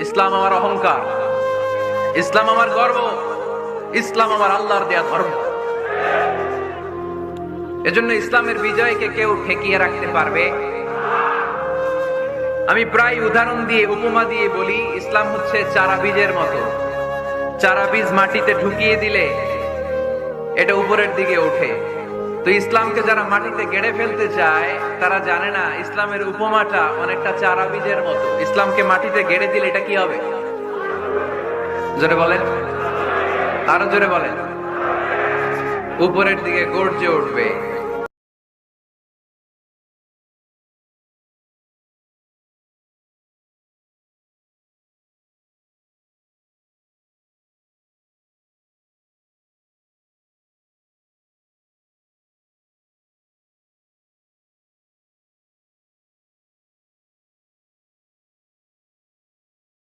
ইসলাম আমার অহংকার, ইসলাম আমার গর্ব, ইসলাম আমার আল্লাহর দেয়া ধর্ম। এজন্য ইসলামের বিজয়কে কেউ ঠেকিয়ে রাখতে পারবে? আমি প্রায় উদাহরণ দিয়ে, উপমা দিয়ে বলি, ইসলাম হচ্ছে চারা বীজের মতো। চারা বীজ মাটিতে ঢুকিয়ে দিলে এটা উপরের দিকে ওঠে। তো ইসলামকে যারা মাটিতে গেড়ে ফেলতে চায় তারা জানে না ইসলামের উপমাটা অনেকটা চারা বীজের মতো। ইসলামকে মাটিতে গেড়ে দিলে এটা কি হবে? জোরে বলেন, আরো জোরে বলেন। উপরের দিকে গর্জে উঠবে।